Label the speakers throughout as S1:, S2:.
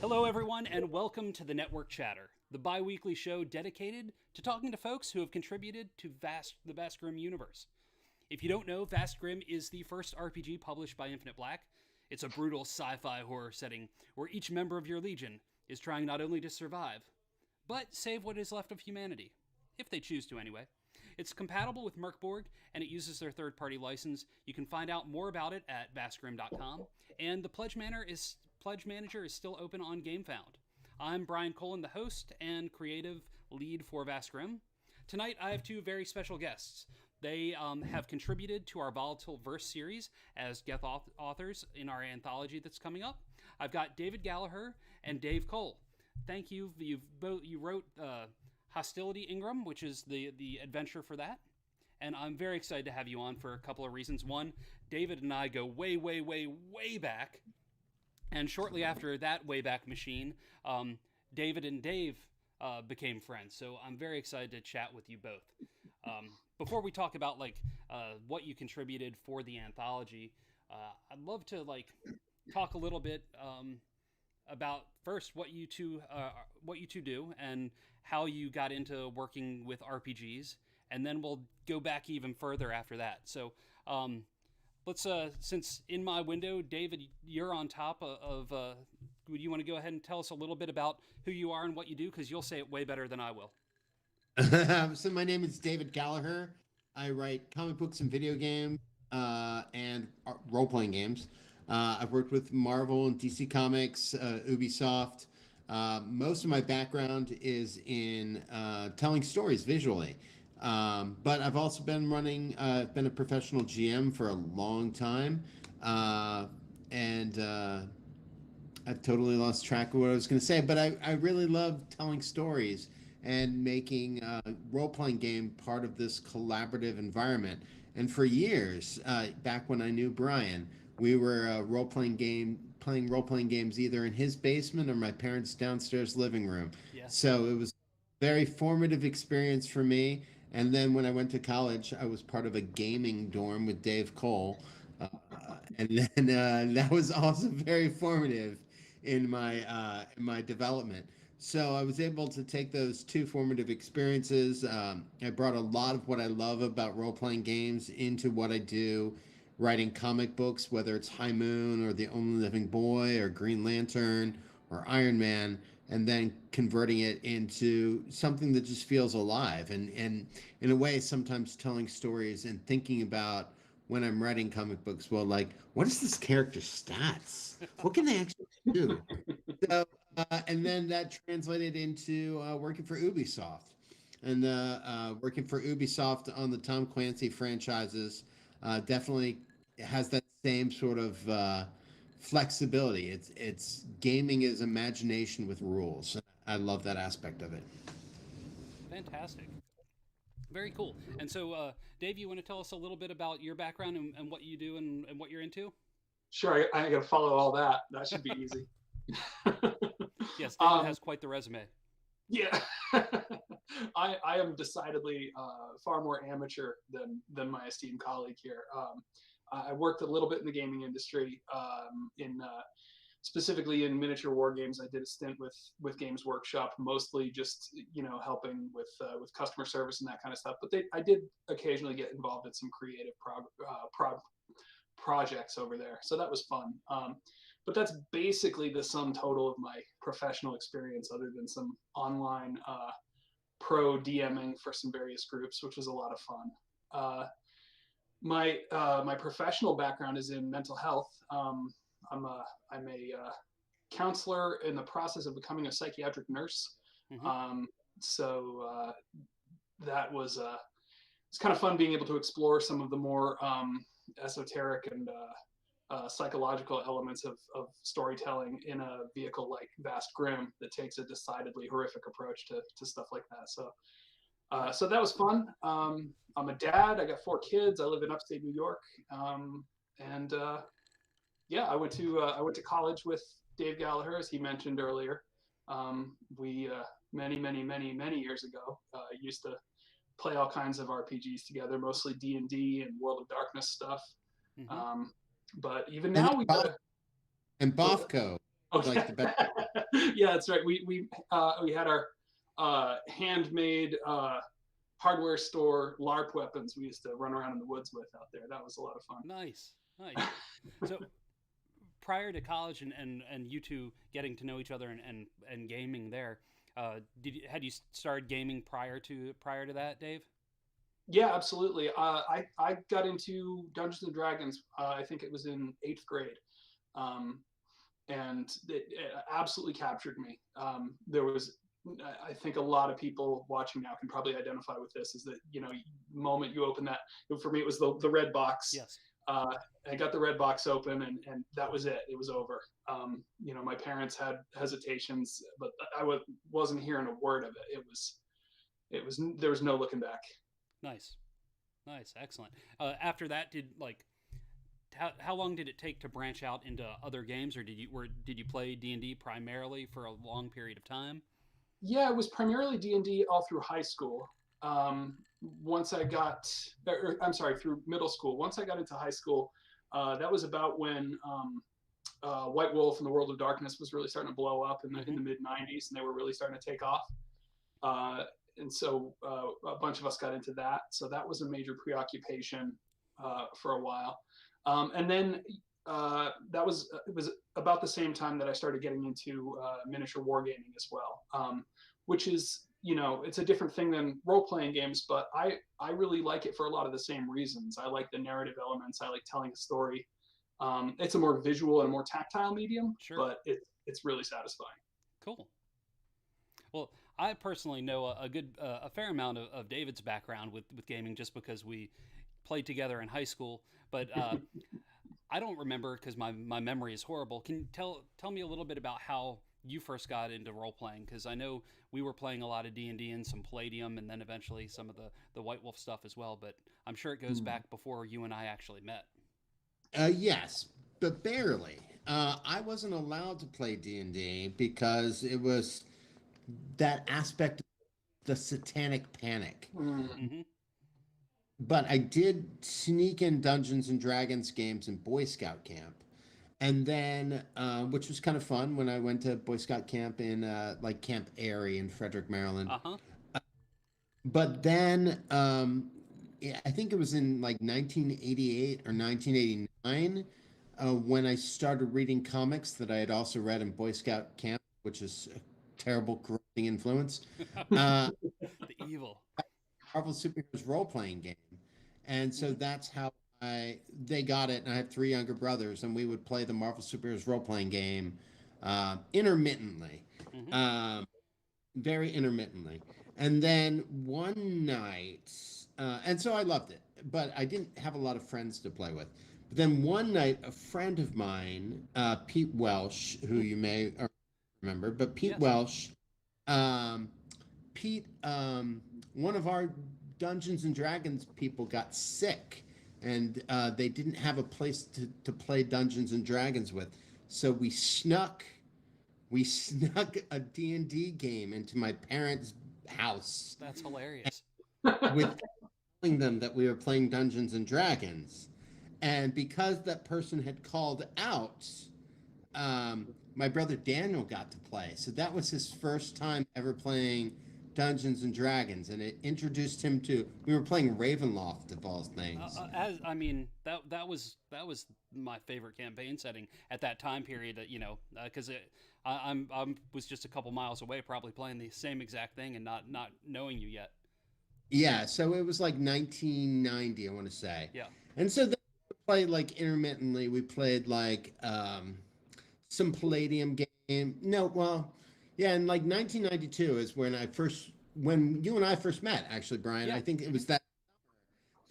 S1: Hello, everyone, and welcome to the Netwurk Chatter, the bi weekly show dedicated to talking to folks who have contributed to the Vast Grimm universe. If you don't know, Vast Grimm is the first RPG published by Infinite Black. It's a brutal sci fi horror setting where each member of your legion is trying not only to survive, but save what is left of humanity, if they choose to anyway. It's compatible with Merkborg, and it uses their third-party license. You can find out more about it at vastgrim.com, and the Pledge Manager is still open on GameFound. I'm Brian Colin, the host and creative lead for Vast Grimm. Tonight, I have two very special guests. They have contributed to our Volatile Verse series as guest authors in our anthology that's coming up. I've got David Gallaher and Dayv Cole. Thank you. You wrote Hostility Ingram, which is the adventure for that. And I'm very excited to have you on for a couple of reasons. One, David and I go way, way, way, way back. And shortly after that Wayback Machine, David and Dayv became friends. So I'm very excited to chat with you both. Before we talk about what you contributed for the anthology, I'd love to talk a little bit about first what you two do and how you got into working with RPGs, and then we'll go back even further after that. So let's since in my window, David, you're on top of. Would you want to go ahead and tell us a little bit about who you are and what you do? Because you'll say it way better than I will.
S2: So my name is David Gallaher. I write comic books and video games and role-playing games. I've worked with Marvel and DC Comics, Ubisoft. Most of my background is in telling stories visually. But I've also been been a professional GM for a long time. And I've totally lost track of what I was going to say, but I really love telling stories and making role-playing game part of this collaborative environment. And for years, back when I knew Brian, we were playing role-playing games either in his basement or my parents' downstairs living room.
S1: Yeah.
S2: So it was a very formative experience for me. And then when I went to college, I was part of a gaming dorm with Dave Cole. Uh, and then that was also very formative in my development. So I was able to take those two formative experiences. I brought a lot of what I love about role-playing games into what I do, writing comic books, whether it's High Moon or The Only Living Boy or Green Lantern or Iron Man, and then converting it into something that just feels alive. And in a way, sometimes telling stories and thinking about when I'm writing comic books, well, like, what is this character's stats? What can they actually do? So, and then that translated into working for Ubisoft. And working for Ubisoft on the Tom Clancy franchises definitely has that same sort of flexibility. It's gaming is imagination with rules. I love that aspect of it.
S1: Fantastic. Very cool. And so, Dave, you want to tell us a little bit about your background and what you do and what you're into?
S3: Sure, I got to follow all that. That should be easy.
S1: Yes, David has quite the resume.
S3: Yeah, I am decidedly far more amateur than my esteemed colleague here. I worked a little bit in the gaming industry, in specifically in miniature war games. I did a stint with Games Workshop, mostly just helping with customer service and that kind of stuff. But I did occasionally get involved in some creative projects over there, so that was fun. But that's basically the sum total of my professional experience, other than some online pro DMing for some various groups, which was a lot of fun. My professional background is in mental health. I'm a counselor in the process of becoming a psychiatric nurse.
S1: Mm-hmm.
S3: So that was it's kind of fun being able to explore some of the more esoteric and psychological elements of storytelling in a vehicle like Vast Grimm that takes a decidedly horrific approach to stuff like that. So that was fun. I'm a dad. I got 4 kids. I live in upstate New York, and yeah, I went to college with Dave Gallaher, as he mentioned earlier. We many years ago used to play all kinds of RPGs together, mostly D&D and World of Darkness stuff.
S1: Mm-hmm.
S3: But even now we gotta.
S2: And Bothco.
S3: Oh,
S2: like the best.
S3: yeah, that's right. We had our handmade hardware store LARP weapons we used to run around in the woods with out there. That was a lot of fun.
S1: Nice, nice. So prior to college and you two getting to know each other and gaming there, had you started gaming prior to that, Dave?
S3: Yeah, absolutely. I got into Dungeons and Dragons. I think it was in 8th grade, um, and it absolutely captured me. There was, I think, a lot of people watching now can probably identify with this. Is that the moment you open that, for me, it was the red box.
S1: Yes.
S3: I got the red box open, and that was it. It was over. My parents had hesitations, but wasn't hearing a word of it. It was there was no looking back.
S1: Nice, nice, excellent. After that, how long did it take to branch out into other games, or did you play D&D primarily for a long period of time?
S3: Yeah, it was primarily D&D all through high school. Once I got, I'm sorry, through middle school. Once I got into high school, that was about when White Wolf and the World of Darkness was really starting to blow up in the mid '90s, and they were really starting to take off. And so a bunch of us got into that. So that was a major preoccupation for a while. And then it was about the same time that I started getting into miniature wargaming as well, which is, it's a different thing than role-playing games, but I really like it for a lot of the same reasons. I like the narrative elements. I like telling a story. It's a more visual and more tactile medium,
S1: Sure.
S3: but it's really satisfying.
S1: Cool. Well, I personally know a fair amount of David's background with gaming just because we played together in high school. But I don't remember because my memory is horrible. Can you tell me a little bit about how you first got into role playing? Because I know we were playing a lot of D&D and some Palladium, and then eventually some of the White Wolf stuff as well. But I'm sure it goes back before you and I actually met.
S2: Yes, but barely. I wasn't allowed to play D&D because it was that aspect of the satanic panic.
S1: Mm-hmm.
S2: But I did sneak in Dungeons and Dragons games in Boy Scout camp. And then, which was kind of fun when I went to Boy Scout camp in like Camp Airy in Frederick, Maryland.
S1: Uh-huh.
S2: But then, yeah, I think it was in like 1988 or 1989 when I started reading comics that I had also read in Boy Scout camp, which is a terrible corrupting influence.
S1: The evil.
S2: Marvel Superheroes role playing game. And so that's how they got it. And I have three younger brothers, and we would play the Marvel Superheroes role playing game intermittently,
S1: Mm-hmm.
S2: very intermittently. And then one night, and so I loved it, but I didn't have a lot of friends to play with. But then one night, a friend of mine, Pete Welsh, who you may remember, but Pete
S1: Yes.
S2: Welsh, um, Pete, one of our Dungeons and Dragons people got sick, and they didn't have a place to play Dungeons and Dragons with, so we snuck a D&D game into my parents' house
S1: That's hilarious.
S2: with telling them that we were playing Dungeons and Dragons, and because that person had called out, my brother Daniel got to play. So that was his first time ever playing Dungeons and Dragons, and it introduced him to. We were playing Ravenloft of all things.
S1: As I mean, that was my favorite campaign setting at that time period. Because I was just a couple miles away, probably playing the same exact thing and not knowing you yet.
S2: Yeah, so it was like 1990, I want to say.
S1: Yeah.
S2: And so then we played like intermittently. We played like some Palladium game. No, well, yeah, in like 1992 is when you and I first met, actually, Brian.
S1: Yeah.
S2: I think it was that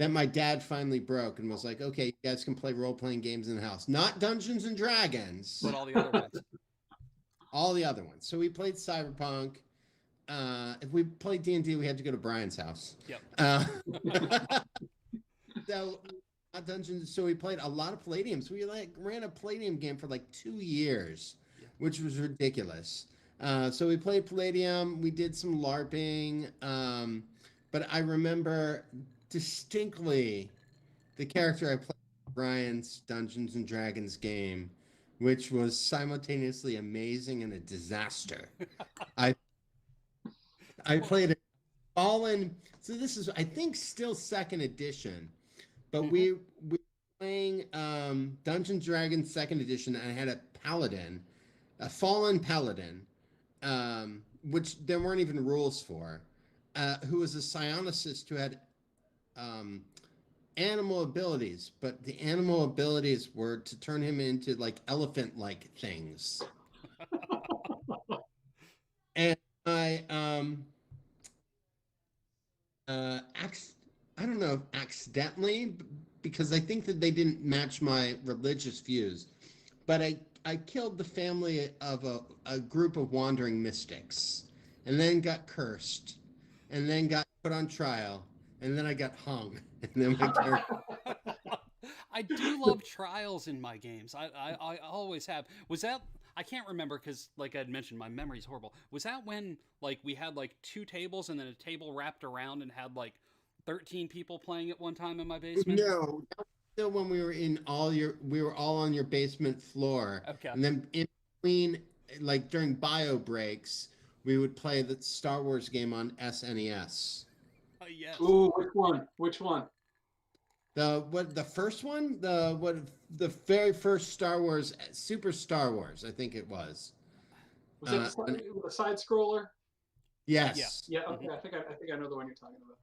S2: my dad finally broke and was like, okay, you guys can play role-playing games in the house. Not Dungeons and Dragons.
S1: But all the other ones.
S2: All the other ones. So we played Cyberpunk. If we played D&D, we had to go to Brian's house.
S1: Yep.
S2: So not Dungeons. So we played a lot of Palladium. So we like ran a Palladium game for like 2 years, which was ridiculous. So we played Palladium. We did some LARPing. But I remember distinctly the character I played in Brian's Dungeons and Dragons game which was simultaneously amazing and a disaster. I I played a Fallen. So this is, I think, still second edition, but
S1: Mhm.
S2: we were playing Dungeons Dragons second edition, and I had a paladin, a fallen paladin, which there weren't even rules for, who was a psionicist who had um, animal abilities, but the animal abilities were to turn him into like elephant-like things. And I acc- I don't know if accidentally, because I think that they didn't match my religious views, but I killed the family of a group of wandering mystics, and then got cursed, and then got put on trial, and then I got hung, and then my character.
S1: I do love trials in my games. I always have. Was that, I can't remember because, like I'd mentioned, my memory's horrible. Was that when like we had like two tables and then a table wrapped around and had like 13 people playing at one time in my basement?
S2: No, that was still when we were all on your basement floor,
S1: Okay.
S2: and then in between, like during bio breaks, we would play the Star Wars game on SNES.
S1: Yes.
S3: Ooh, which one? Which one?
S2: The first one, the very first Star Wars, Super Star Wars, I think it was.
S3: Was that
S2: And
S3: the side scroller?
S1: Yeah.
S2: yes,
S3: Yeah.
S1: Hmm.
S3: Okay. I think I know the one you're talking about.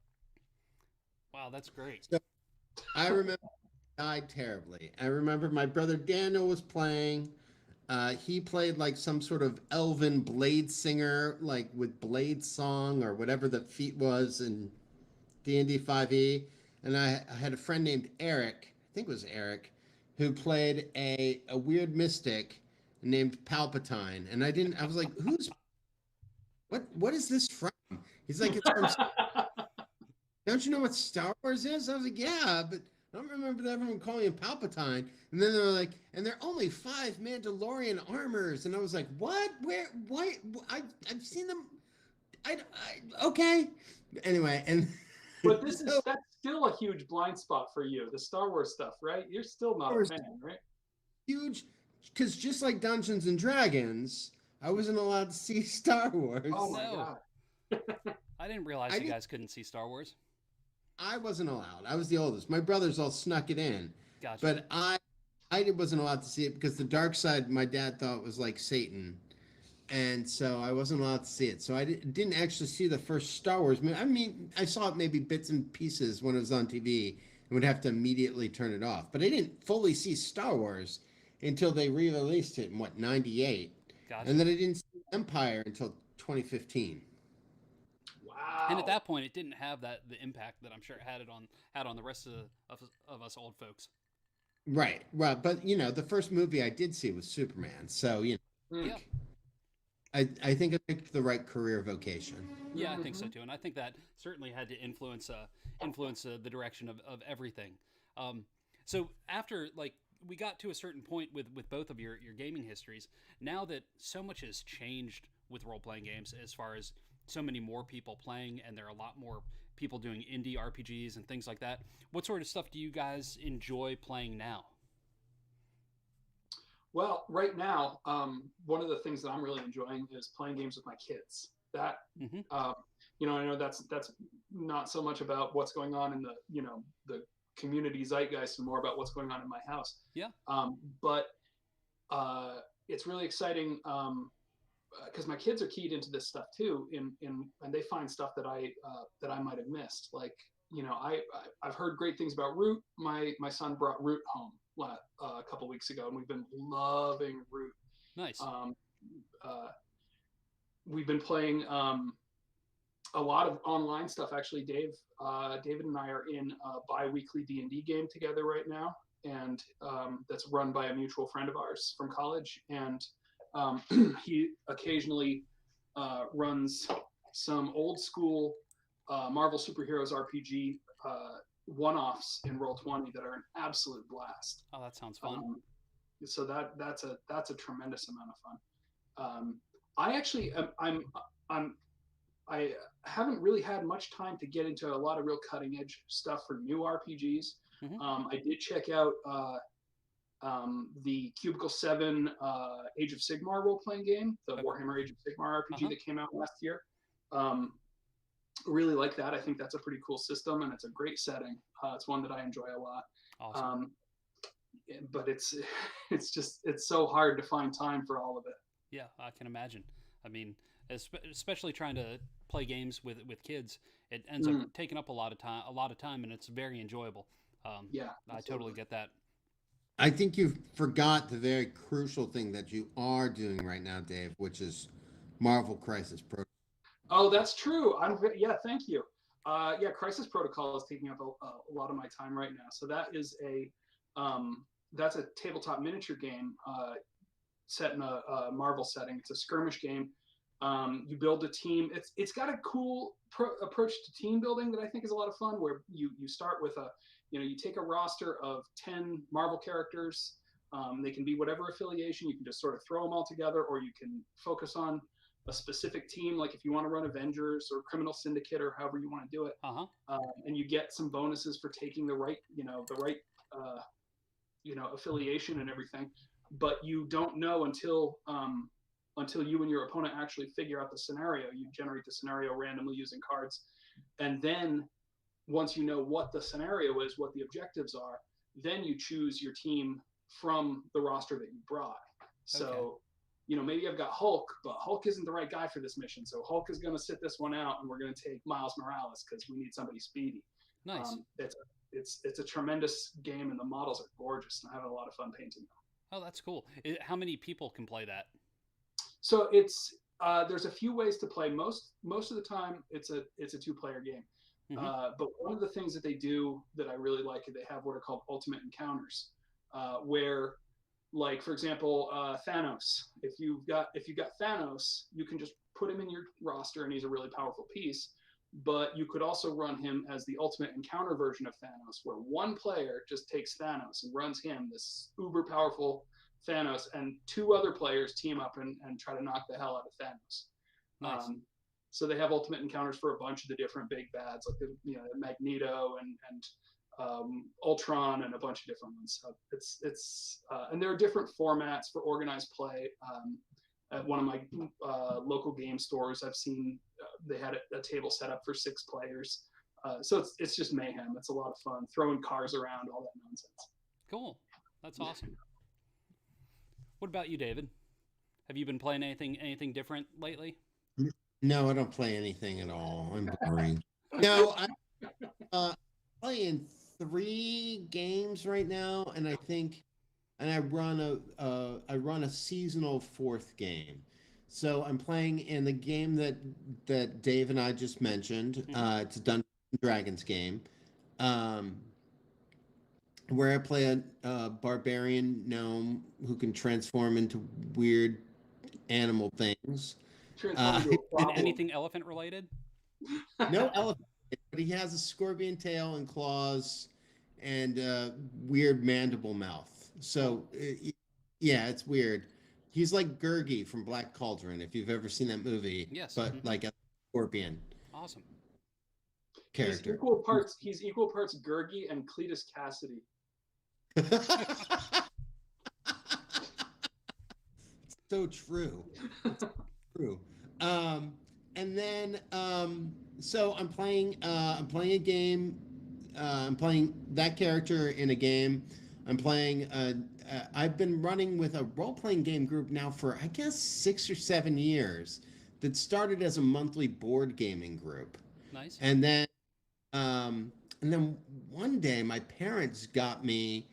S1: Wow, that's great.
S2: so I remember I died terribly. I remember my brother Daniel was playing. He played like some sort of elven blade singer, like with blade song or whatever the feat was in D&D 5e. And I had a friend named Eric, I think it was Eric, who played a weird mystic named Palpatine. And I was like, what is this from? He's like, it's from, don't you know what Star Wars is? I was like, yeah, but I don't remember everyone calling him Palpatine. And then they were like, and there are only 5 Mandalorian armors. And I was like, what? Where? Why? I've seen them. Okay. Anyway, and
S3: But this
S2: so
S3: is that's still a huge blind spot for you, the Star Wars stuff, right? You're still not a
S2: Wars
S3: fan, right?
S2: huge, because just like Dungeons and Dragons, I wasn't allowed to see Star
S3: Oh
S2: Wars.
S3: my
S1: No,
S3: god.
S1: I didn't realize
S2: I
S1: you
S2: didn't.
S1: guys couldn't see Star Wars.
S2: I wasn't allowed. I was the oldest. My brothers all snuck it in,
S1: Gotcha.
S2: but wasn't allowed to see it because the dark side my dad thought was like Satan, and so I wasn't allowed to see it. So didn't actually see the first Star Wars movie. I mean, I saw it maybe bits and pieces when it was on TV and would have to immediately turn it off. But I didn't fully see Star Wars until they re-released it in what, 98.
S1: Gotcha.
S2: And then I didn't see Empire until 2015.
S1: And at
S3: Wow.
S1: that point, it didn't have the impact that I'm sure it had on the rest of us old folks.
S2: Right, right. But the first movie I did see was Superman. So,
S3: Mm.
S1: Yeah,
S2: I think I picked the right career vocation.
S1: yeah, I think so
S3: Mm-hmm.
S1: too. And I think that certainly had to influence the direction of everything. Um, so after like we got to a certain point with both of your gaming histories, now that so much has changed with role playing games, as far as so many more people playing, and there are a lot more people doing indie RPGs and things like that. What sort of stuff do you guys enjoy playing now?
S3: Well, right now, one of the things that I'm really enjoying is playing games with my kids. That,
S1: Hmm.
S3: um, I know that's not so much about what's going on in the community zeitgeist, and more about what's going on in my house.
S1: Yeah,
S3: But it's really exciting because my kids are keyed into this stuff too, and they find stuff that I might have missed. Like I've heard great things about Root. My son brought Root home a couple weeks ago, and we've been loving Root.
S1: nice.
S3: Um, uh, we've been playing a lot of online stuff. Actually, David and I are in a bi-weekly D&D game together right now, and that's run by a mutual friend of ours from college. And he occasionally runs some old school Marvel Superheroes RPG one-offs in Roll20 that are an absolute blast.
S1: Oh, that sounds fun.
S3: So that's a tremendous amount of fun. I actually I'm I haven't really had much time to get into a lot of real cutting edge stuff for new RPGs.
S1: Hmm.
S3: I did check out the Cubicle 7 Age of Sigmar role-playing game, the
S1: Okay.
S3: Warhammer Age of Sigmar RPG that came out last year. Really like that. I think that's a pretty cool system, and it's a great setting. It's one that I enjoy a lot.
S1: Awesome.
S3: But it's so hard to find time for all of it.
S1: Yeah, I can imagine. I mean, especially trying to play games with kids, it ends up taking up a lot of time, and it's very enjoyable.
S3: Yeah,
S1: I totally get that.
S2: I think you forgot the very crucial thing that you are doing right now, Dave, which is Marvel Crisis Protocol.
S3: Oh, that's true. Yeah, thank you. Yeah, Crisis Protocol is taking up a lot of my time right now. So that is that's a tabletop miniature game set in a Marvel setting. It's a skirmish game. You build a team. It's got a cool approach to team building that I think is a lot of fun. Where you start with you take a roster of 10 Marvel characters. They can be whatever affiliation. You can just sort of throw them all together, or you can focus on a specific team, like if you want to run Avengers or Criminal Syndicate or however you want to do it. And you get some bonuses for taking the right affiliation and everything. But you don't know until you and your opponent actually figure out the scenario. You generate the scenario randomly using cards, and then once you know what the scenario is, what the objectives are, then you choose your team from the roster that you brought. So maybe I've got Hulk, but Hulk isn't the right guy for this mission. So Hulk is going to sit this one out, and we're going to take Miles Morales because we need somebody speedy.
S1: Nice.
S3: It's a tremendous game, and the models are gorgeous, and I have a lot of fun painting them.
S1: Oh, that's cool. How many people can play that?
S3: So it's there's a few ways to play. Most of the time, it's a 2-player game. But one of the things that they do that I really like is they have what are called ultimate encounters, where, like, for example, Thanos. If you've got Thanos, you can just put him in your roster, and he's a really powerful piece. But you could also run him as the ultimate encounter version of Thanos, where one player just takes Thanos and runs him, this uber powerful Thanos, and 2 other players team up and try to knock the hell out of Thanos.
S1: Nice.
S3: So they have ultimate encounters for a bunch of the different big bads, like the Magneto and Ultron and a bunch of different ones. So it's and there are different formats for organized play. At one of my local game stores, I've seen they had a table set up for 6 players. So it's just mayhem. It's a lot of fun, throwing cars around, all that nonsense.
S1: Cool. That's awesome. What about you, David? Have you been playing anything different lately?
S2: No, I don't play anything at all. I'm boring. No, I'm playing 3 games right now, and I run a seasonal 4th game. So I'm playing in the game that Dave and I just mentioned. It's a Dungeons and Dragons game, where I play a barbarian gnome who can transform into weird animal things.
S1: Anything elephant related?
S2: No elephant, but he has a scorpion tail and claws and weird mandible mouth. So yeah, it's weird. He's like Gurgi from Black Cauldron, if you've ever seen that movie.
S1: Yes.
S2: But like a scorpion.
S1: Awesome.
S2: Character.
S3: He's equal parts Gurgi and Cletus Cassidy.
S2: So true. True. And then so I'm playing a game. I'm playing that character in a game. I'm playing I've been running with a role-playing game group now for, I guess, 6 or 7 years, that started as a monthly board gaming group.
S1: Nice.
S2: And then one day my parents got me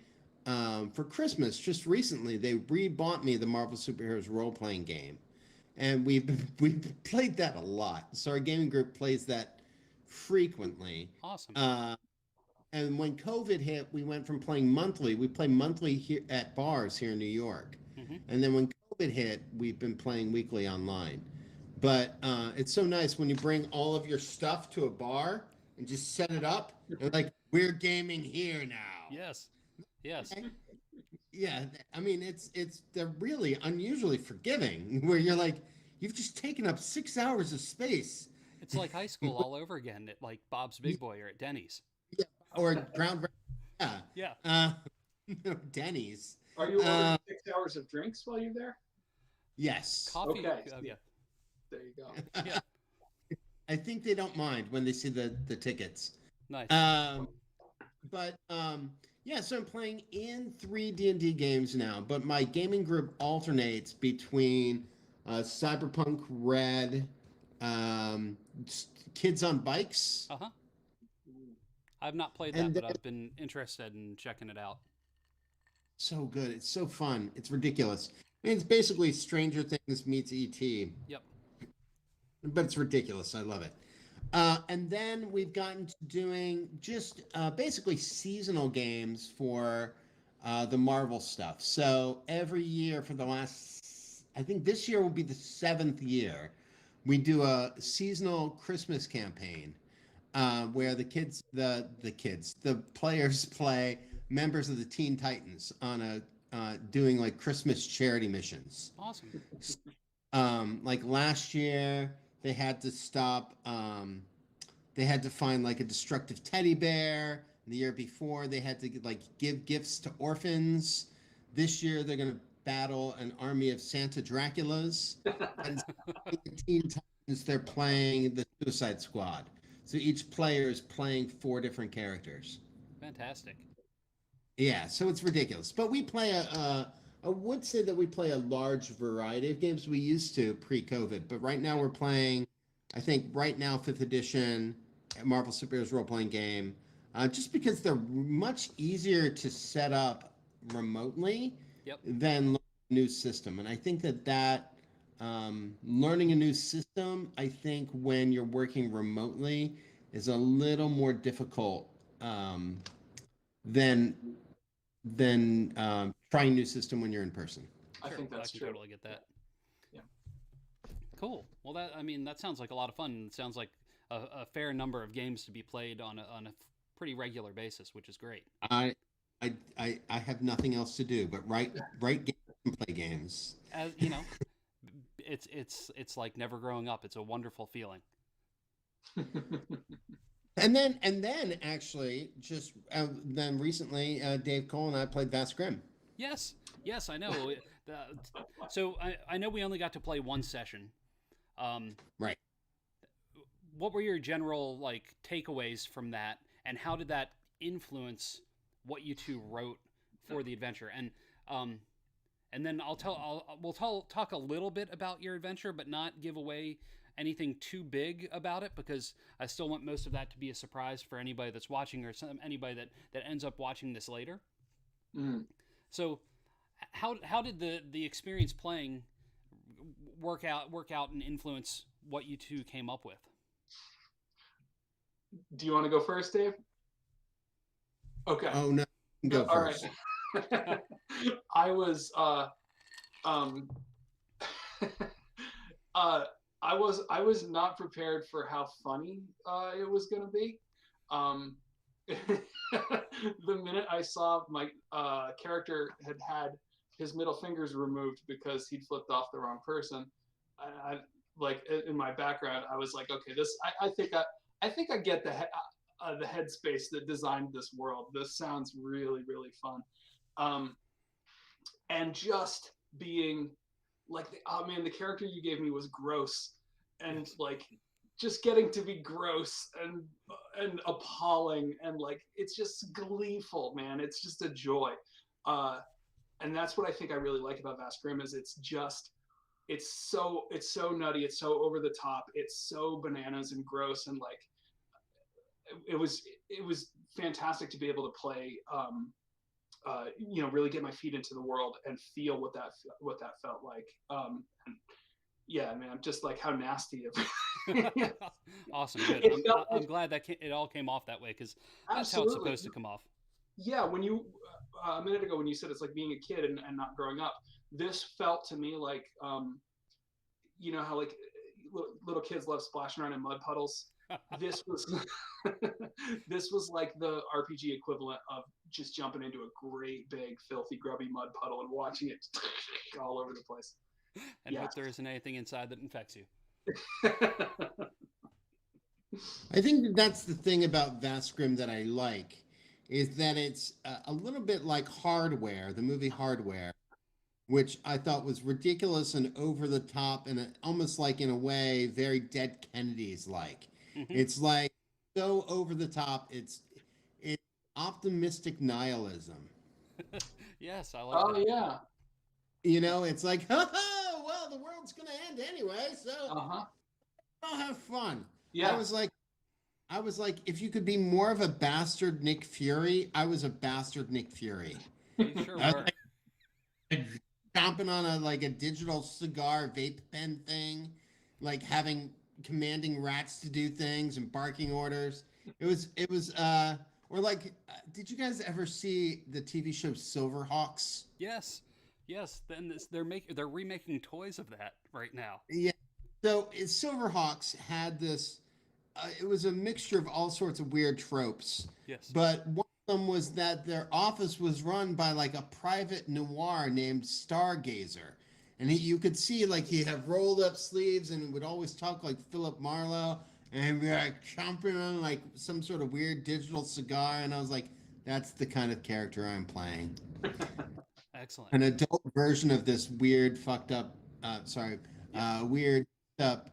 S2: for Christmas just recently. They rebought me the Marvel Superheroes role-playing game, and we've played that a lot. So our gaming group plays that frequently.
S1: Awesome.
S2: And when COVID hit, we went from playing monthly. We play monthly here at bars here in New York. And then when COVID hit, we've been playing weekly online. But it's so nice when you bring all of your stuff to a bar and just set it up. They're like, we're gaming here now.
S1: Yes. Yes.
S2: Yeah. I mean, they're really unusually forgiving, where you're like, you've just taken up 6 hours of space.
S1: It's like high school all over again at like Bob's Big Boy or at Denny's.
S2: Yeah. Or Ground. Yeah.
S1: Yeah.
S2: Denny's.
S3: Are you ordering 6 hours of drinks while you're there?
S2: Yes.
S1: Coffee.
S3: Okay.
S1: Yeah.
S3: There you go.
S1: Yeah.
S2: I think they don't mind when they see the tickets.
S1: Nice.
S2: But yeah, so I'm playing in 3 D&D games now, but my gaming group alternates between Cyberpunk Red, um, Kids on Bikes,
S1: Uh huh. I've not played that,
S2: and
S1: but
S2: then,
S1: I've been interested in checking it out.
S2: so good. It's so fun. It's ridiculous. I mean, it's basically Stranger Things meets ET,
S1: Yep.
S2: but it's ridiculous. I love it. And then we've gotten to doing just basically seasonal games for the Marvel stuff. So every year for the last, I think this year will be the 7th year, we do a seasonal Christmas campaign where the players play members of the Teen Titans on doing like Christmas charity missions.
S1: Awesome.
S2: Like last year, they had to stop. They had to find like a destructive teddy bear. The year before, they had to like give gifts to orphans. This year, they're gonna battle an army of Santa Draculas. And the Teen Titans, they're playing the Suicide Squad. So each player is playing 4 different characters.
S1: Fantastic.
S2: Yeah, so it's ridiculous. But we play I would say that we play a large variety of games. We used to pre-COVID, but right now we're playing, I think right now 5th edition Marvel Superheroes role-playing game, just because they're much easier to set up remotely
S1: Yep.
S2: than learning a new system. And I think that learning a new system, I think when you're working remotely is a little more difficult than trying a new system when you're in person.
S3: I
S1: Sure,
S3: think
S1: I
S3: that's
S1: can
S3: true.
S1: totally get that.
S3: Yeah.
S1: Cool. Well, that sounds like a lot of fun. It sounds like a fair number of games to be played on a pretty regular basis, which is great.
S2: I have nothing else to do but write games and play games.
S1: As it's like never growing up. It's a wonderful feeling.
S2: And then actually just then recently Dave Cole and I played Vast Grim.
S1: Yes, I know. So I know we only got to play one session.
S2: Right.
S1: What were your general like takeaways from that, and how did that influence what you two wrote for the adventure? And then we'll talk a little bit about your adventure, but not give away anything too big about it, because I still want most of that to be a surprise for anybody that's watching, or anybody that ends up watching this later.
S3: Mm.
S1: So how did the experience playing work out and influence what you two came up with?
S3: Do you want to go first, Dave? Okay.
S2: Oh no, go
S3: All
S2: first.
S3: right. I was I was not prepared for how funny it was going to be. The minute I saw my character had his middle fingers removed because he'd flipped off the wrong person, I like in my background, I was like, okay, I think I get the headspace that designed this world. This sounds really, really fun. And just being like, oh man, the character you gave me was gross, and like just getting to be gross and appalling, and like it's just gleeful, man. It's just a joy. And that's what I think I really like about Vast Grim is it's so nutty, it's so over the top, it's so bananas and gross, and like it was fantastic to be able to play really get my feet into the world and feel what that felt like. And yeah, man, just like how nasty it
S1: Awesome, good. I'm glad that it all came off that way, because that's how it's supposed to come off.
S3: Yeah, when you a minute ago when you said it's like being a kid and not growing up, this felt to me like how like little kids love splashing around in mud puddles. This was like the RPG equivalent of just jumping into a great big filthy grubby mud puddle and watching it all over the place.
S1: And hope there isn't anything inside that infects you.
S2: I think that's the thing about Vast Grim that I like is that it's a little bit like Hardware, the movie Hardware, which I thought was ridiculous and over the top, and almost like, in a way, very Dead Kennedys like.
S1: Hmm.
S2: It's like so over the top. It's optimistic nihilism.
S1: Yes, I like
S3: Oh
S1: that.
S3: yeah.
S2: It's like, oh, well, the world's gonna end anyway, so
S3: Uh-huh.
S2: I'll have fun. I was
S3: Yes.
S2: like, if you could be more of a bastard Nick Fury, I was a bastard Nick Fury.
S1: You sure
S2: I was
S1: were.
S2: like chomping on a digital cigar vape pen thing, like commanding rats to do things and barking orders. It was or like, did you guys ever see the TV show Silverhawks?
S1: Yes, yes. Then they're remaking toys of that right now.
S2: Yeah. So Silverhawks had this. It was a mixture of all sorts of weird tropes,
S1: Yes.
S2: but one of them was that their office was run by like a private noir named Stargazer, and you could see like he had rolled up sleeves and would always talk like Philip Marlowe, and he'd be like chomping on like some sort of weird digital cigar, and I was like, that's the kind of character I'm playing.
S1: Excellent.
S2: An adult version of this weird, fucked up, weird up,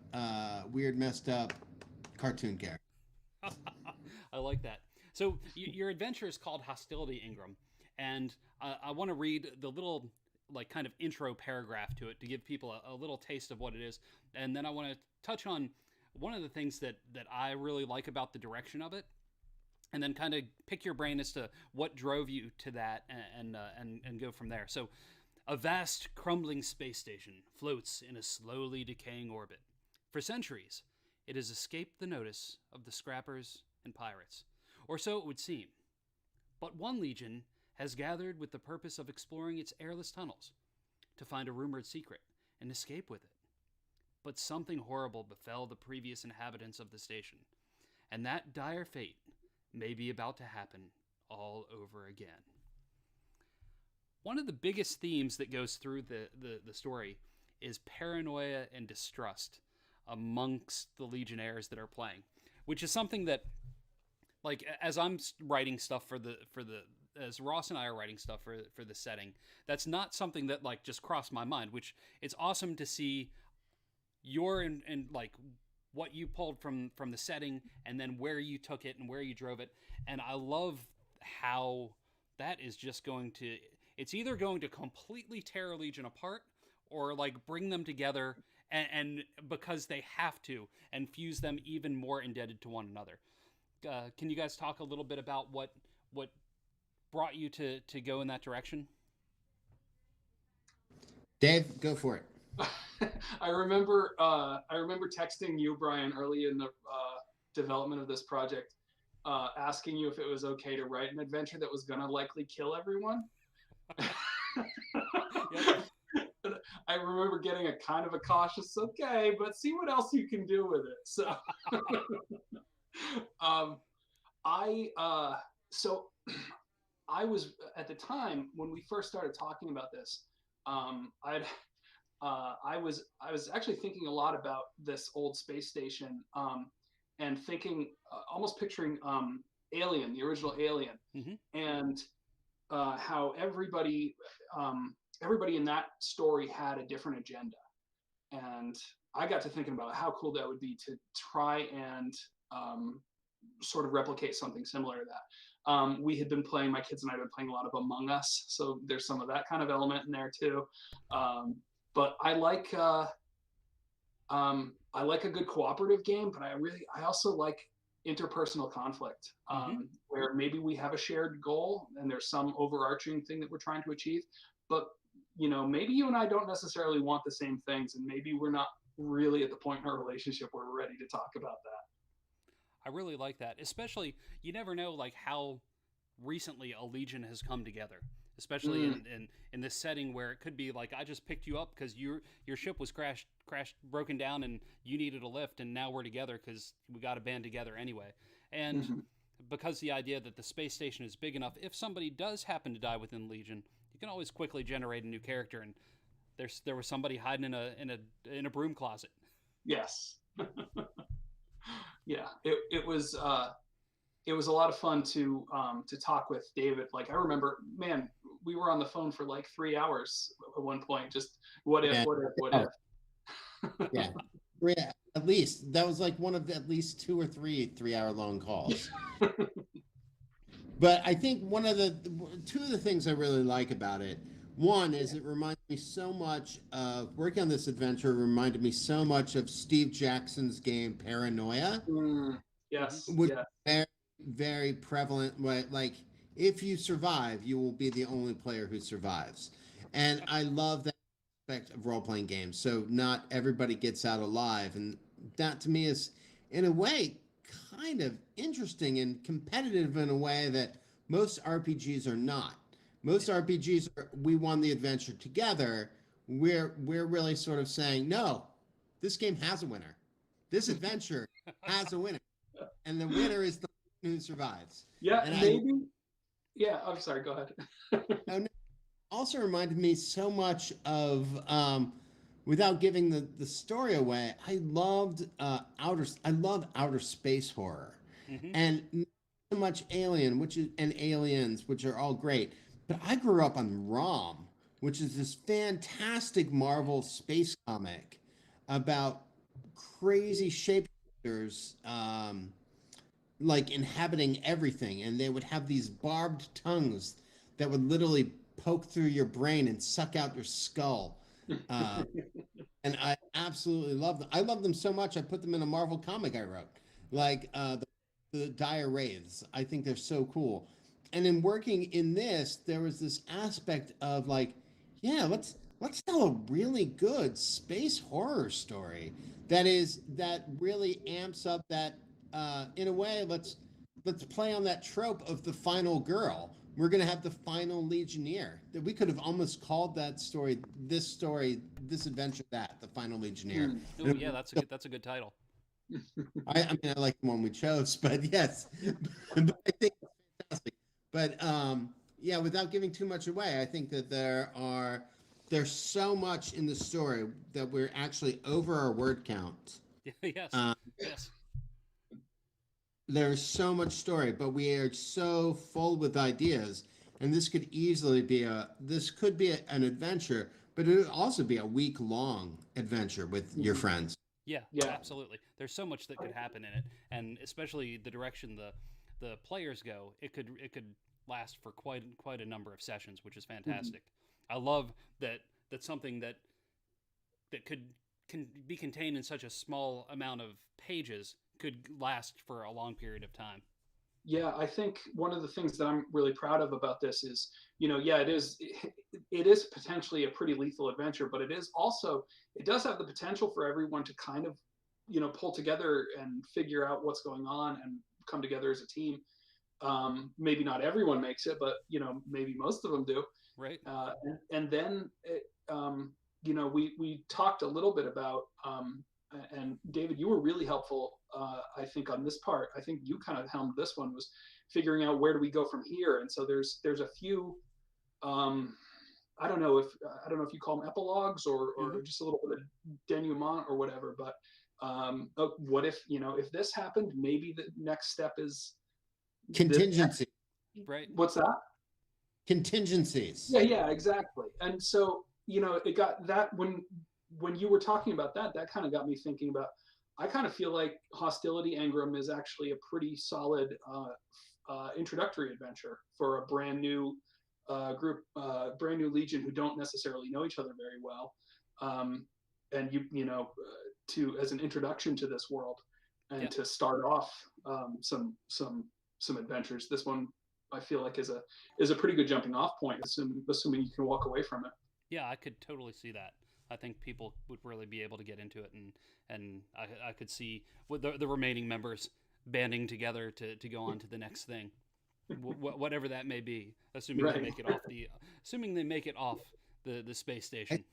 S2: weird messed up cartoon character.
S1: I like that. So your adventure is called Hostility Ingram, and I want to read the little like kind of intro paragraph to it to give people a little taste of what it is, and then I want to touch on one of the things that I really like about the direction of it, and then kind of pick your brain as to what drove you to that, and go from there. So, a vast, crumbling space station floats in a slowly decaying orbit. For centuries, it has escaped the notice of the scrappers and pirates, or so it would seem. But one legion has gathered with the purpose of exploring its airless tunnels to find a rumored secret and escape with it. But something horrible befell the previous inhabitants of the station, and that dire fate may be about to happen all over again. One of the biggest themes that goes through the story is paranoia and distrust amongst the Legionnaires that are playing, which is something that, like, as I'm writing stuff as Ross and I are writing stuff for the setting, that's not something that like just crossed my mind. Which it's awesome to see your and like what you pulled from the setting, and then where you took it and where you drove it. And I love how that is just going to, it's either going to completely tear a Legion apart or like bring them together, and because they have to, and fuse them even more indebted to one another. Can you guys talk a little bit about what brought you to go in that direction?
S2: Dave, go for it.
S3: I remember texting you, Brian, early in the development of this project, asking you if it was okay to write an adventure that was gonna likely kill everyone.
S1: Yep.
S3: I remember getting a kind of a cautious, okay, but see what else you can do with it. So, um, so I was at the time when we first started talking about this. I was actually thinking a lot about this old space station, and thinking, almost picturing Alien, the original Alien,
S1: Mm-hmm.
S3: and how everybody in that story had a different agenda, and I got to thinking about how cool that would be to try and sort of replicate something similar to that. We had been playing, my kids and I had been playing a lot of Among Us, so there's some of that kind of element in there too. But I like a good cooperative game, but I also like interpersonal conflict, where maybe we have a shared goal and there's some overarching thing that we're trying to achieve, but maybe you and I don't necessarily want the same things, and maybe we're not really at the point in our relationship where we're ready to talk about that.
S1: I really like that. Especially, you never know like how recently a Legion has come together. Especially in this setting where it could be like, I just picked you up because your ship was crashed, broken down, and you needed a lift, and now we're together because we got to band together anyway. And because the idea that the space station is big enough, if somebody does happen to die within Legion, you can always quickly generate a new character, and there was somebody hiding in a broom closet.
S3: Yes. Yeah, it was it was a lot of fun to talk with David. Like I remember, man, we were on the phone for like 3 hours at one point. Just what if,
S2: Yeah.
S3: what if, what
S2: Oh,
S3: if?
S2: yeah. Yeah, at least that was like one of at least 2 or 3 3-hour long calls. But I think one of the two of the things I really like about it, one is it reminds me so much of working on this adventure. Reminded me so much of Steve Jackson's game Paranoia,
S3: Yes,
S2: which
S3: yeah.
S2: is very very prevalent. Like if you survive, you will be the only player who survives, and I love that aspect of role playing games. So not everybody gets out alive, and that to me is, in a way, kind of interesting and competitive in a way that most RPGs are not. Most RPGs are, we won the adventure together. We're really sort of saying, no, this game has a winner. This adventure has a winner, and the winner is the one who survives.
S3: Yeah,
S2: And
S3: maybe. Yeah, I'm sorry. Go ahead.
S2: also reminded me so much of without giving the story away. I love outer space horror,
S1: Mm-hmm.
S2: and not so much Alien, which is and Aliens, which are all great. But I grew up on Rom, which is this fantastic Marvel space comic about crazy shapeshifters, like inhabiting everything, and they would have these barbed tongues that would literally poke through your brain and suck out your skull. Uh, and I absolutely love them. I love them so much. I put them in a Marvel comic I wrote, like the Dire Wraiths. I think they're so cool. And in working in this, there was this aspect of like, yeah, let's tell a really good space horror story that really amps up that. In a way, let's play on that trope of the final girl. We're gonna have the final Legionnaire. That we could have almost called that story, this adventure, that the final Legionnaire.
S1: Oh yeah, that's a good title.
S2: I mean, I like the one we chose, but yes, but I think it's fantastic. But yeah, without giving too much away, I think that there's so much in the story that we're actually over our word count.
S1: Yes,
S2: Uh,
S1: yes.
S2: there's so much story, but we are so full with ideas, and this could be an adventure, but it would also be a week long adventure with your friends.
S1: Yeah,
S3: Yeah.
S1: absolutely. There's so much that could happen in it, and especially the direction the players go, it could last for quite a number of sessions, which is fantastic. I love that something that could can be contained in such a small amount of pages could last for a long period of time.
S3: Yeah, I think one of the things that I'm really proud of about this is, yeah, it is potentially a pretty lethal adventure, but it does have the potential for everyone to kind of, pull together and figure out what's going on and come together as a team. Maybe not everyone makes it, but maybe most of them do.
S1: Right?
S3: And then we talked a little bit about and David, you were really helpful. I think on this part, I think you kind of helmed this one, was figuring out where do we go from here. And so there's a few. I don't know if you call them epilogues or just a little bit of denouement or whatever. But what if this happened? Maybe the next step is
S2: Contingency.
S1: Right?
S3: What's that?
S2: Contingencies.
S3: Yeah, exactly. And so, it got that when you were talking about that, that kind of got me thinking about, I kind of feel like Hostility Engram is actually a pretty solid introductory adventure for a brand new group, brand new Legion who don't necessarily know each other very well. And to as an introduction to this world and
S1: Yeah.
S3: to start off some adventures. This one I feel like is a pretty good jumping off point, assuming you can walk away from it.
S1: Yeah, I could totally see that. I think people would really be able to get into it, and I could see with the remaining members banding together to go on to the next thing, whatever that may be, assuming they
S3: Right.
S1: make it off the space station.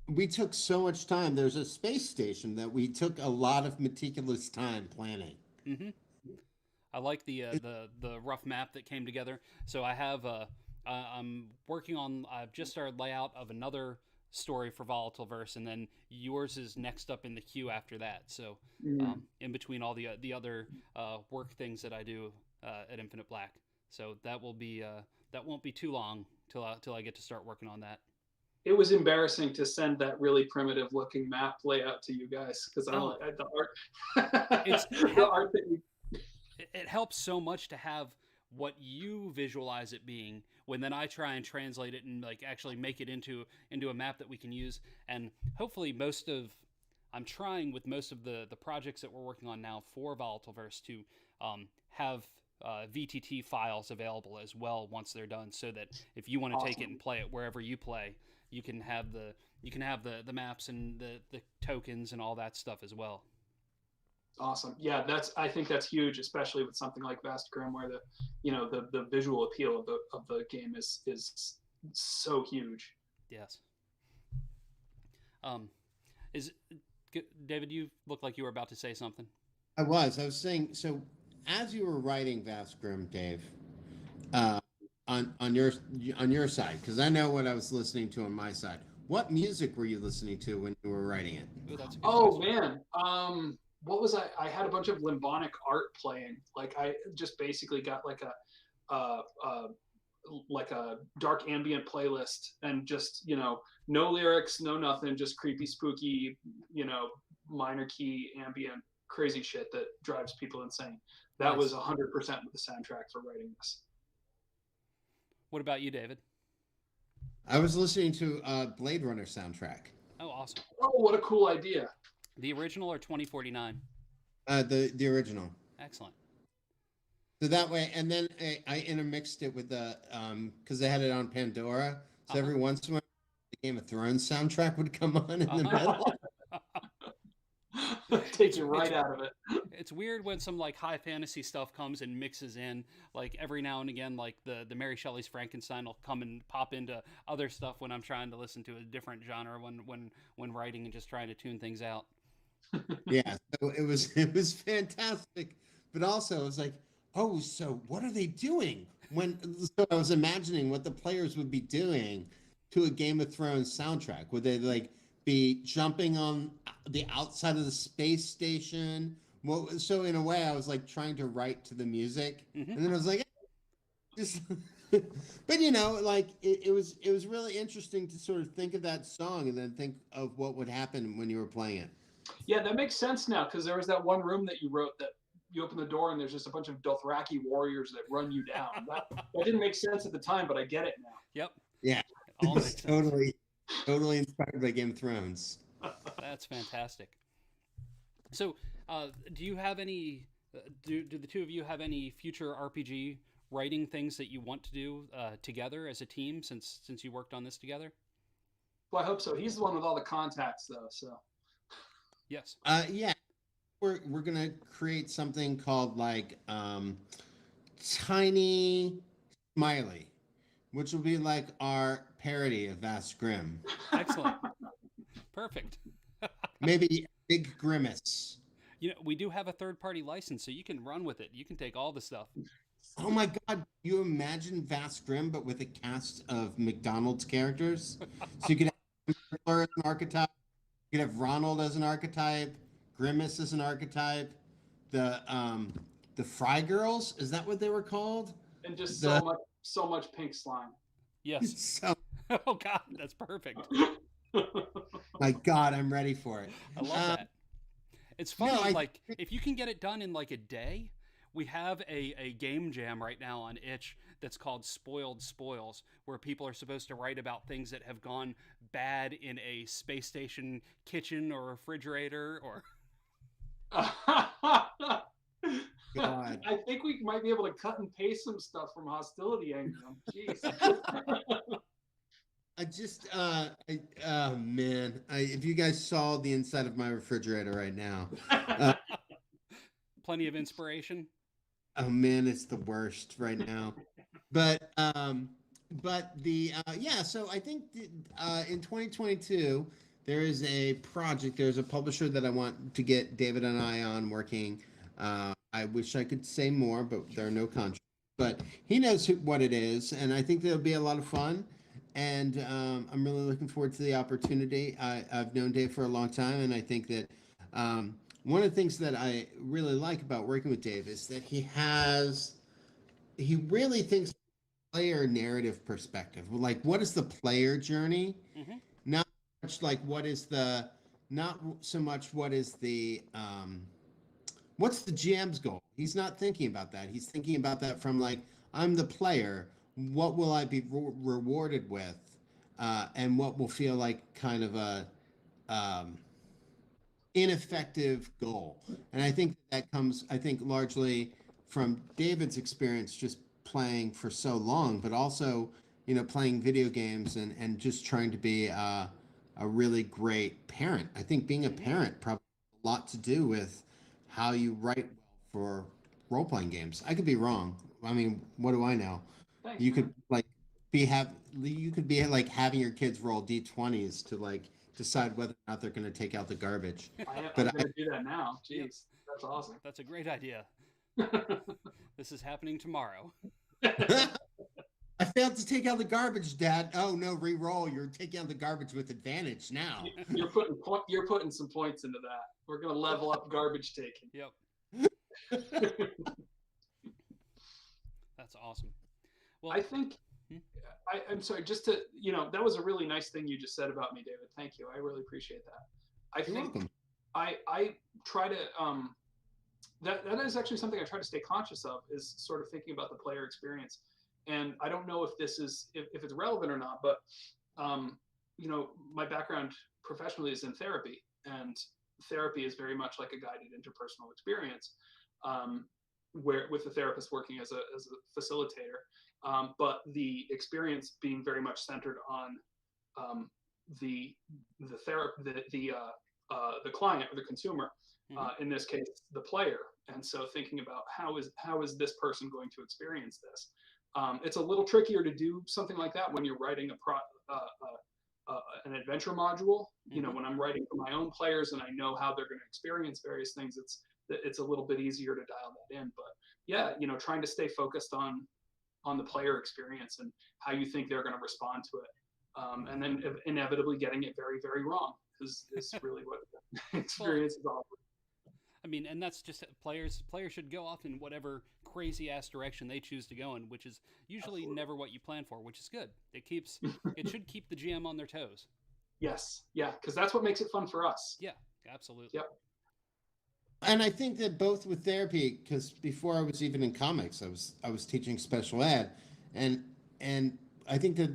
S2: We took so much time. There's a space station that we took a lot of meticulous time planning.
S1: hmm I like the rough map that came together. So I have I'm working on. I've just started layout of another story for Volatile Verse, and then yours is next up in the queue after that. So in between all the other work things that I do at Infinite Black, so that will be that won't be too long till I get to start working on that.
S3: It was embarrassing to send that really primitive looking map layout to you guys because I don't like the art. The art that
S1: it helps so much to have what you visualize it being when then I try and translate it and like actually make it into a map that we can use. And hopefully I'm trying with most of the projects that we're working on now for Volatile Verse to have VTT files available as well once they're done, so that if you want to take it and play it wherever you play, you can have the maps and the tokens and all that stuff as well.
S3: Awesome. Yeah, I think that's huge, especially with something like Vast Grim, where the visual appeal of the game is so huge.
S1: Yes. David, you look like you were about to say something.
S2: I was saying, so as you were writing Vast Grim, Dave, on your side, because I know what I was listening to on my side. What music were you listening to when you were writing it?
S1: Ooh, that's a good question.
S3: Man. What was I had a bunch of limbic art playing. Like I just basically got like a dark ambient playlist, and just, no lyrics, no nothing, just creepy, spooky, minor key ambient crazy shit that drives people insane. That
S1: Nice.
S3: was 100% the soundtrack for writing this.
S1: What about you, David?
S2: I was listening to Blade Runner soundtrack.
S1: Oh, awesome.
S3: Oh, what a cool idea.
S1: The original or 2049?
S2: The original.
S1: Excellent.
S2: So that way, and then I intermixed it with the because they had it on Pandora. So every once in a while, the Game of Thrones soundtrack would come on in the middle.
S3: Take you right out of it.
S1: It's weird when some like high fantasy stuff comes and mixes in, like every now and again, like the Mary Shelley's Frankenstein will come and pop into other stuff when I'm trying to listen to a different genre when writing and just trying to tune things out.
S2: Yeah, so it was fantastic, but also it was like, oh, so what are they doing? So I was imagining what the players would be doing to a Game of Thrones soundtrack. Would they like be jumping on the outside of the space station? Well, so in a way, I was like trying to write to the music, and then I was like, just. But like it was really interesting to sort of think of that song and then think of what would happen when you were playing it.
S3: Yeah, that makes sense now, because there was that one room that you wrote that you open the door and there's just a bunch of Dothraki warriors that run you down. That didn't make sense at the time, but I get it now.
S1: Yep.
S2: Yeah, it was totally inspired by Game of Thrones.
S1: That's fantastic. So, do you have any? Do the two of you have any future RPG writing things that you want to do together as a team? Since you worked on this together.
S3: Well, I hope so. He's the one with all the contacts, though. So.
S1: Yes.
S2: Yeah, we're gonna create something called like Tiny Smiley, which will be like our parody of Vast Grim.
S1: Excellent. Perfect.
S2: Maybe Big Grimace.
S1: We do have a third-party license, so you can run with it. You can take all the stuff.
S2: Oh my God! You imagine Vast Grim, but with a cast of McDonald's characters. So you could have Hitler as an archetype. You could have Ronald as an archetype. Grimace as an archetype. The Fry Girls, is that what they were called?
S3: And just so much pink slime.
S1: Yes.
S2: So,
S1: oh God, that's perfect.
S2: My God, I'm ready for it.
S1: I love that. It's funny, like if you can get it done in like a day. We have a game jam right now on Itch that's called Spoiled Spoils, where people are supposed to write about things that have gone bad in a space station kitchen or refrigerator or.
S2: God.
S3: I think we might be able to cut and paste some stuff from Hostility Engine. Jeez.
S2: Oh man, if you guys saw the inside of my refrigerator right now.
S1: Plenty of inspiration.
S2: Oh man, it's the worst right now. But the so I think in 2022 there is a project. There's a publisher that I want to get David and I on working. I wish I could say more, but there are no contracts. But he knows what it is, and I think there'll be a lot of fun. and I'm really looking forward to the opportunity. I've known Dave for a long time, and I think that one of the things that I really like about working with Dave is that he really thinks player narrative perspective. Like, what is the player journey?
S1: Hmm.
S2: Not much like not so much what is what's the GM's goal? He's not thinking about that. He's thinking about that from like, I'm the player. What will I be rewarded with? And what will feel like kind of a um, ineffective goal. And I think that comes, I think, largely from David's experience just playing for so long, but also, playing video games and just trying to be a really great parent. I think being a
S1: Hmm.
S2: parent probably has a lot to do with how you write for role playing games. I could be wrong. I mean, what do I know?
S3: Thanks,
S2: You
S3: man.
S2: could like you could be like having your kids roll d20s to like decide whether or not they're going to take out the garbage.
S3: I'm
S2: But
S3: going to do that now.
S1: Yep,
S3: Jeez, that's awesome.
S1: that's a great idea. This is happening tomorrow.
S2: I failed to take out the garbage, Dad. Oh no, re-roll. You're taking out the garbage with advantage now.
S3: You're putting some points into that. We're going to level up garbage taking.
S1: Yep, that's awesome. Well,
S3: I think
S1: hmm?
S3: I'm sorry, just to, that was a really nice thing you just said about me, David. Thank you. I really appreciate that. I
S2: You're
S3: think
S2: welcome.
S3: I try to that is actually something I try to stay conscious of, is sort of thinking about the player experience. And I don't know if this is if it's relevant or not, but my background professionally is in therapy, and therapy is very much like a guided interpersonal experience, where with the therapist working as a facilitator, but the experience being very much centered on um, the the client or the consumer,
S1: Hmm.
S3: in this case the player. And so thinking about how is this person going to experience this. It's a little trickier to do something like that when you're writing an adventure module.
S1: Hmm.
S3: When I'm writing for my own players and I know how they're going to experience various things, it's a little bit easier to dial that in. But yeah, trying to stay focused on the player experience and how you think they're going to respond to it, and then inevitably getting it very, very wrong is really what the
S1: Well,
S3: experience is all about.
S1: I mean, and that's just players. Players should go off in whatever crazy ass direction they choose to go in, which is usually
S3: Absolutely.
S1: never what you plan for, which is good. It should keep the GM on their toes.
S3: Yes, yeah, because that's what makes it fun for us.
S1: Yeah, absolutely.
S3: Yep.
S2: And I think that both with therapy, because before I was even in comics, I was teaching special ed, and and I think that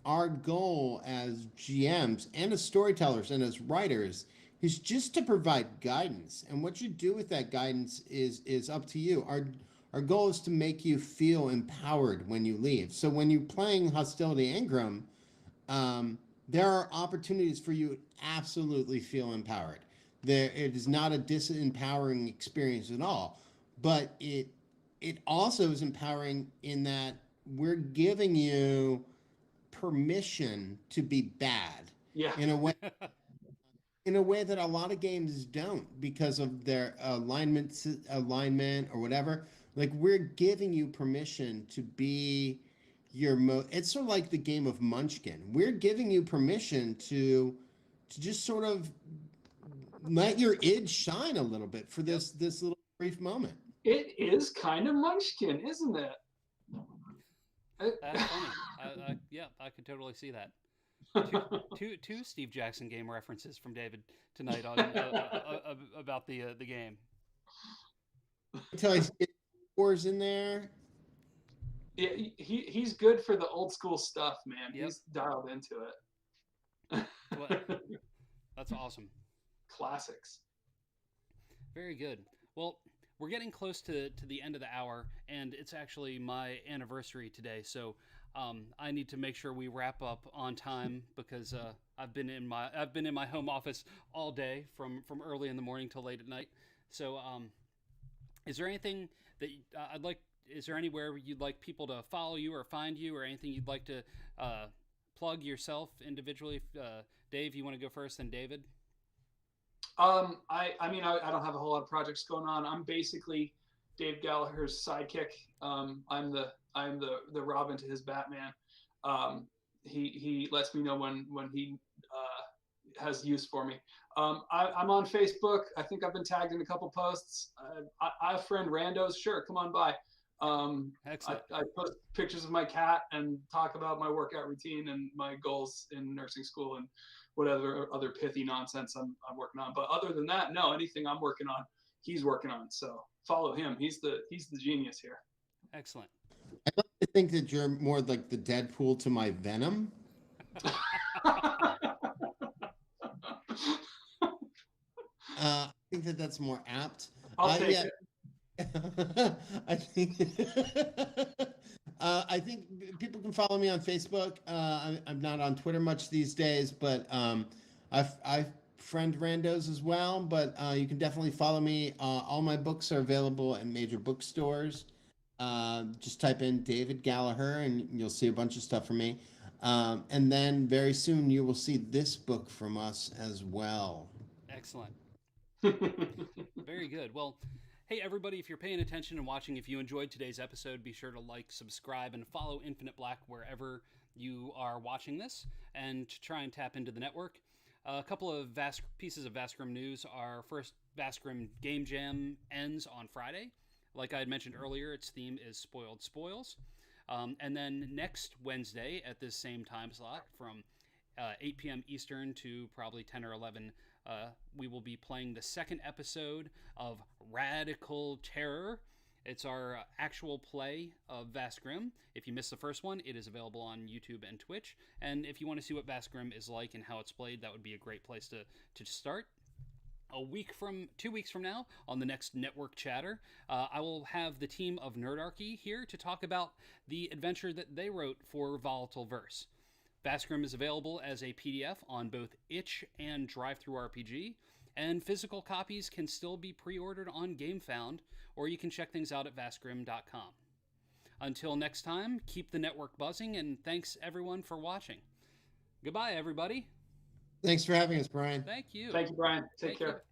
S2: our goal as GMs and as storytellers and as writers is just to provide guidance. And what you do with that guidance is up to you. Our goal is to make you feel empowered when you leave. So when you're playing Hostility Ingram, there are opportunities for you to absolutely feel empowered. It is not a disempowering experience at all, but it also is empowering in that we're giving you permission to be bad
S3: Yeah.
S2: in a way that a lot of games don't because of their alignment or whatever. Like, we're giving you permission to be it's sort of like the game of Munchkin. We're giving you permission to just sort of let your id shine a little bit for
S1: Yep,
S2: this little brief moment.
S3: It is kind of Munchkin, isn't it?
S1: that's funny. Yeah, I could totally see that. Two Steve Jackson game references from David tonight on about the game.
S2: Until I see scores in there.
S3: Yeah, he's good for the old school stuff, man.
S1: Yep.
S3: He's dialed into
S1: Well,
S3: it.
S1: that's awesome.
S3: Classics.
S1: Very good. Well, we're getting close to the end of the hour, and it's actually my anniversary today. So I need to make sure we wrap up on time because I've been in my home office all day from early in the morning till late at night. So is there anything that I'd like? Is there anywhere you'd like people to follow you or find you, or anything you'd like to plug yourself individually? Dave, you want to go first, then David?
S3: I don't have a whole lot of projects going on. I'm basically Dave Gallaher's sidekick. I'm the Robin to his Batman. he lets me know when he has use for me. I'm on Facebook. I think I've been tagged in a couple posts. I have friend randos. Sure, come on by.
S1: Excellent.
S3: I post pictures of my cat and talk about my workout routine and my goals in nursing school and whatever other pithy nonsense I'm working on. But other than that, no, anything I'm working on, he's working on. So follow him. He's the genius here.
S1: Excellent.
S2: I like to think that you're more like the Deadpool to my Venom. I think that that's more apt.
S3: I'll take it.
S2: I think I think people can follow me on Facebook. I'm not on Twitter much these days, but I friend randos as well. But you can definitely follow me. All my books are available at major bookstores. Just type in David Gallaher, and you'll see a bunch of stuff from me. And then very soon you will see this book from us as well.
S1: Excellent. Very good. Well, hey, everybody, if you're paying attention and watching, if you enjoyed today's episode, be sure to like, subscribe, and follow Infinite Black wherever you are watching this, and to try and tap into the network. A couple of pieces of Vast Grimm news. Our first Vast Grimm Game Jam ends on Friday. Like I had mentioned earlier, its theme is Spoiled Spoils. And then next Wednesday at this same time slot from 8 p.m. Eastern to probably 10 or 11, we will be playing the second episode of Radical Terror. It's our actual play of Vast Grimm. If you missed the first one, it is available on YouTube and Twitch. And if you want to see what Vast Grimm is like and how it's played, that would be a great place to start. 2 weeks from now, on the next Network Chatter, I will have the team of Nerdarchy here to talk about the adventure that they wrote for Volatile Verse. Vast Grimm is available as a PDF on both itch and DriveThruRPG, and physical copies can still be pre-ordered on GameFound, or you can check things out at vastgrimm.com. Until next time, keep the network buzzing, and thanks everyone for watching. Goodbye, everybody.
S2: Thanks for having us, Brian.
S1: Thank you.
S3: Thank you, Brian. Take care.